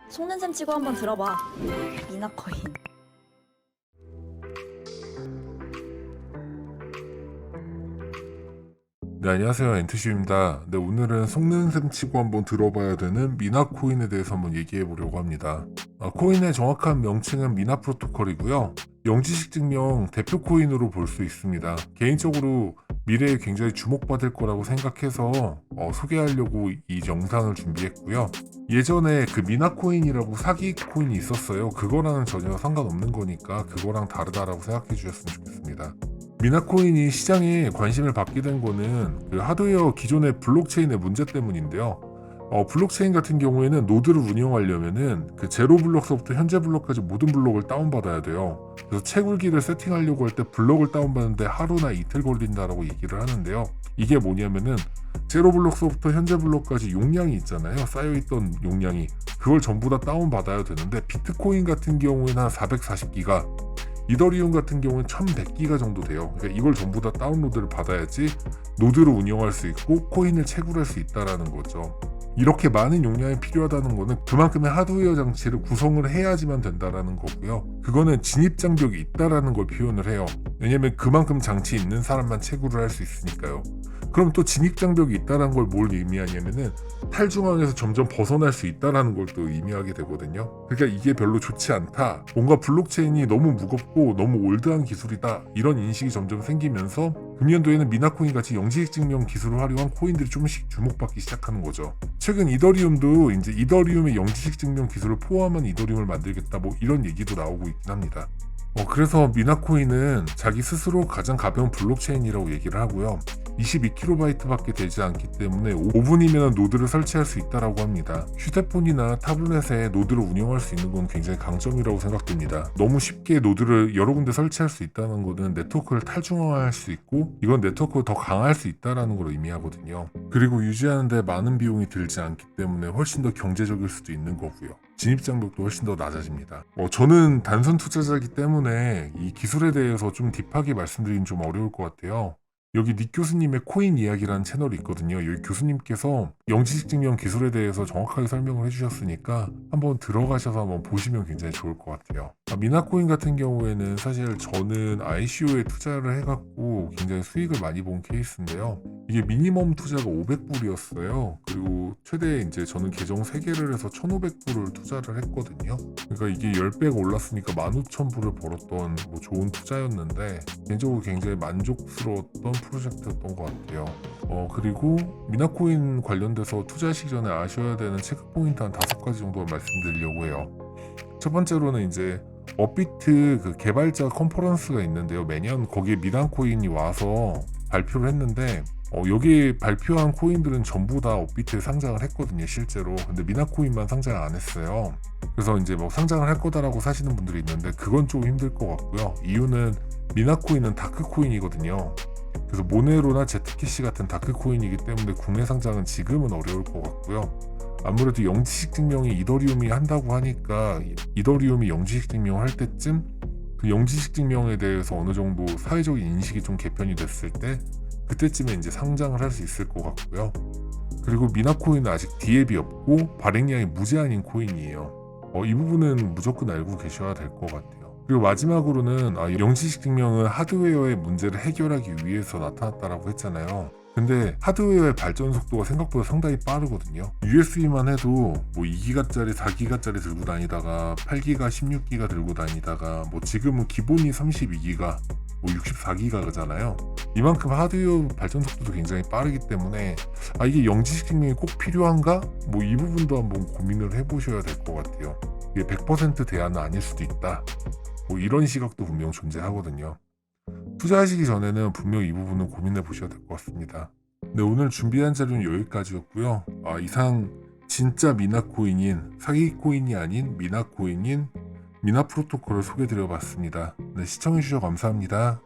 속는셈 치고 한번 들어봐. 미나코인. 네, 안녕하세요. 엔트슈입니다. 네, 오늘은 속는 셈 치고 한번 들어봐야 되는 미나 코인에 대해서 한번 얘기해 보려고 합니다. 코인의 정확한 명칭은 미나 프로토콜이고요. 영지식 증명 대표 코인으로 볼 수 있습니다. 개인적으로 미래에 굉장히 주목받을 거라고 생각해서 소개하려고 이 영상을 준비했고요. 예전에 그 미나 코인이라고 사기 코인이 있었어요. 그거랑은 전혀 상관없는 거니까 그거랑 다르다라고 생각해 주셨으면 좋겠습니다. 미나코인이 시장에 관심을 받게 된 거는 그 하드웨어 기존의 블록체인의 문제 때문인데요. 블록체인 같은 경우에는 노드를 운영하려면은 그 제로 블록서부터 현재 블록까지 모든 블록을 다운받아야 돼요. 그래서 채굴기를 세팅하려고 할 때 블록을 다운받는데 하루나 이틀 걸린다라고 얘기를 하는데요. 이게 뭐냐면은 제로 블록서부터 현재 블록까지 용량이 있잖아요. 쌓여있던 용량이. 그걸 전부 다 다운받아야 되는데 비트코인 같은 경우에는 한 440기가, 이더리움 같은 경우는 1100기가 정도 돼요. 그러니까 이걸 전부 다 다운로드를 받아야지 노드를 운영할 수 있고 코인을 채굴할 수 있다라는 거죠. 이렇게 많은 용량이 필요하다는 거는 그만큼의 하드웨어 장치를 구성을 해야지만 된다라는 거고요. 그거는 진입 장벽이 있다라는 걸 표현을 해요. 왜냐면 그만큼 장치 있는 사람만 채굴을 할 수 있으니까요. 그럼 또 진입 장벽이 있다는 걸 뭘 의미하냐면은 탈중앙에서 점점 벗어날 수 있다는 걸 또 의미하게 되거든요. 그러니까 이게 별로 좋지 않다. 뭔가 블록체인이 너무 무겁고 너무 올드한 기술이다. 이런 인식이 점점 생기면서 금년도에는 미나코인 같이 영지식 증명 기술을 활용한 코인들이 조금씩 주목받기 시작하는 거죠. 최근 이더리움도 이제 이더리움의 영지식 증명 기술을 포함한 이더리움을 만들겠다 뭐 이런 얘기도 나오고 있긴 합니다. 그래서 미나코인은 자기 스스로 가장 가벼운 블록체인이라고 얘기를 하고요. 22KB 밖에 되지 않기 때문에 5분이면 노드를 설치할 수 있다고 합니다. 휴대폰이나 타블렛에 노드를 운영할 수 있는 건 굉장히 강점이라고 생각됩니다. 너무 쉽게 노드를 여러 군데 설치할 수 있다는 것은 네트워크를 탈중앙화할 수 있고 이건 네트워크를 더 강화할 수 있다는 걸 의미하거든요. 그리고 유지하는데 많은 비용이 들지 않기 때문에 훨씬 더 경제적일 수도 있는 거고요. 진입 장벽도 훨씬 더 낮아집니다. 저는 단순 투자자이기 때문에 이 기술에 대해서 좀 딥하게 말씀드리긴 좀 어려울 것 같아요. 여기 닉 교수님의 코인 이야기라는 채널이 있거든요. 여기 교수님께서 영지식 증명 기술에 대해서 정확하게 설명을 해주셨으니까 한번 들어가셔서 한번 보시면 굉장히 좋을 것 같아요. 미나코인 같은 경우에는 사실 저는 ICO에 투자를 해갖고 굉장히 수익을 많이 본 케이스인데요. 이게 미니멈 투자가 500불이었어요. 그리고 최대 이제 저는 계정 3개를 해서 1,500불을 투자를 했거든요. 그러니까 이게 10배가 올랐으니까 15,000불을 벌었던 뭐 좋은 투자였는데 개인적으로 굉장히 만족스러웠던 프로젝트였던 것 같아요. 그리고 미나코인 관련돼서 투자하시기 전에 아셔야 되는 체크 포인트 한 5가지 정도 말씀드리려고 해요. 첫 번째로는 이제 업비트 그 개발자 컨퍼런스가 있는데요. 매년 거기에 미나코인이 와서 발표를 했는데 여기 발표한 코인들은 전부 다 업비트에 상장을 했거든요, 실제로. 근데 미나코인만 상장을 안 했어요. 그래서 이제 뭐 상장을 할 거다라고 사시는 분들이 있는데 그건 좀 힘들 것 같고요. 이유는 미나코인은 다크코인이거든요. 그래서 모네로나 제트캐시 같은 다크코인이기 때문에 국내 상장은 지금은 어려울 것 같고요. 아무래도 영지식 증명이 이더리움이 한다고 하니까 이더리움이 영지식 증명을 할 때쯤 그 영지식 증명에 대해서 어느 정도 사회적인 인식이 좀 개편이 됐을 때 그때쯤에 이제 상장을 할 수 있을 것 같고요. 그리고 미나코인은 아직 디앱이 없고 발행량이 무제한인 코인이에요. 이 부분은 무조건 알고 계셔야 될 것 같아요. 그리고 마지막으로는 영지식 증명은 하드웨어의 문제를 해결하기 위해서 나타났다라고 했잖아요. 근데 하드웨어의 발전 속도가 생각보다 상당히 빠르거든요. USB만 해도 뭐 2기가짜리, 4기가짜리 들고 다니다가 8기가, 16기가 들고 다니다가 뭐 지금은 기본이 32기가, 뭐 64기가잖아요. 이만큼 하드웨어 발전 속도도 굉장히 빠르기 때문에 이게 영지식 증명이 꼭 필요한가? 뭐 이 부분도 한번 고민을 해보셔야 될 것 같아요. 이게 100% 대안은 아닐 수도 있다. 뭐 이런 시각도 분명 존재하거든요. 투자하시기 전에는 분명 이 부분은 고민해 보셔야 될 것 같습니다. 네, 오늘 준비한 자료는 여기까지였고요. 이상 진짜 미나코인인 사기코인이 아닌 미나코인인 미나 프로토콜을 소개드려 봤습니다. 네, 시청해주셔서 감사합니다.